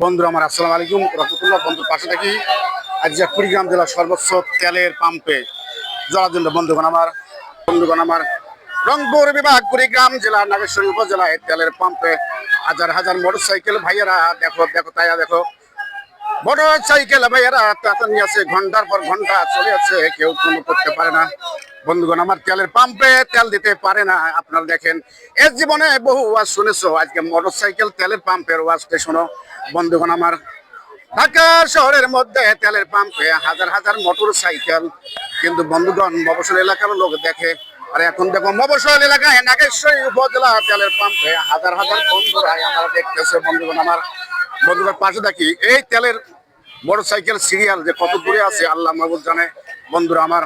বন্ধুরা আমার আসসালামু আলাইকুম রহমতুল্লাহ। বন্ধুর পাশে থাকি আজ কুড়িগ্রাম জেলার সর্বোচ্চ তেলের পাম্পে জড়ার জন্য বন্ধুগণ আমার রংপুর বিভাগ কুড়িগ্রাম জেলা নাগেশ্বরী উপজেলায় তেলের পাম্পে হাজার হাজার মোটরসাইকেল ভাইয়েরা দেখো মোটর সাইকেল ভাইয়েরা তাতে নিয়ে আছে, ঘন্টার পর ঘন্টা চলে আছে, কেউ কোনো করতে পারে না। বন্ধুগণ আমার তেলের পাম্পে তেল দিতে পারে না। আপনারা দেখেন এর জীবনে বহু ওয়াজ শুনেছো, আজকে মোটর সাইকেল তেলের পাম্পের ওয়াজটা শোনো। বন্ধুগণ আমার ঢাকা শহরের মধ্যে তেলের পাম্পে হাজার হাজার মোটর সাইকেল, কিন্তু বন্ধুগণ মফস্বল এলাকার লোক দেখে। আর এখন দেখো মফস্বল এলাকায় নাগেশ্বরী উপজেলা তেলের পাম্পে হাজার হাজার বন্ধুরা আমরা দেখতেছে। বন্ধুগণ পাশে দেখি এই তেলের মোটরসাইকেল সিরিয়াল যে কত দূরে আছে আল্লাহ মাহবুব জানে। বন্ধুরা আমার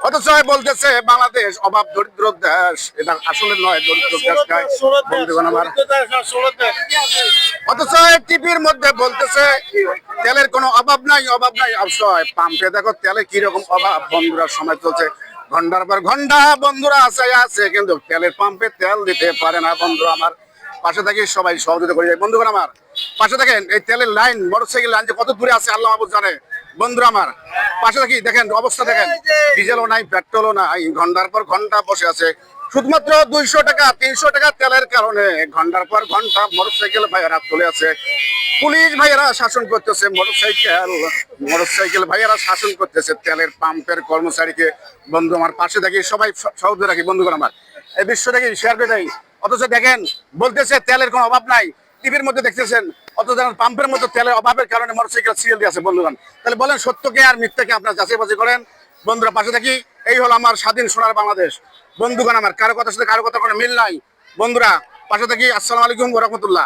অথচ বলতেছে বাংলাদেশ অভাব দরিদ্র দেশ, এটা আসলে নয়, দরিদ্র দেশ নয় বন্ধুগণ আমার। অথচ টিভির মধ্যে বলতেছে তেলের কোনো অভাব নাই অবশ্যই পাম্পে দেখো তেলে কিরকম অভাব। বন্ধুরা সময় চলছে ঘন্টার পর ঘন্টা, বন্ধুরা আছে কিন্তু তেলের পাম্পে তেল দিতে পারে না। বন্ধুরা আমার পাশে থাকি সবাই সহযোগিতা করে যায়। বন্ধুগণ আমার পাশে থাকেন এই তেলের লাইন মোটরসাইকেল লাইন যে কত দূরে আছে আল্লাহ মাহবুব জানে। বন্ধুরা আমার পাশে থাকি দেখেন অবস্থা দেখেন, ডিজেলও নাই পেট্রোলও নাই, ঘন্টার পর ঘন্টা বসে আছে শুধুমাত্র 200 টাকা 300 টাকা তেলের কারণে ঘন্টার পর ঘন্টা মোটরসাইকেল ভাইয়েরা চলে আছে। পুলিশ ভাইয়েরা শাসন করতেছে, মোটরসাইকেল ভাইয়েরা শাসন করতেছে তেলের পাম্পের কর্মচারীকে। বন্ধু আমার পাশে থাকি সবাই সহযোগিতা রাখি। বন্ধুগণ আমার এই বিশ্বটাকে শেয়ার করে দেয়। অথচ দেখেন বলতেছে তেলের কোনো অভাব নাই, টিভির মধ্যে দেখতেছেন, অথচ পাম্পের মধ্যে তেলের অভাবের কারণে মোটরসাইকেল সিরিয়াল দিয়ে আছে। বন্ধুগণ তাহলে বলেন সত্যকে আর মিথ্যাকে আপনারা যাচাই বাছাই করেন। বন্ধুরা পাশে থাকি, এই হলো আমার স্বাধীন সোনার বাংলাদেশ। বন্ধুগণ আমার কারো কথার সাথে কারো কথা কোনো মিল নাই। বন্ধুরা পাশে থাকি, আসসালামু আলাইকুম ওয়া রাহমাতুল্লাহ।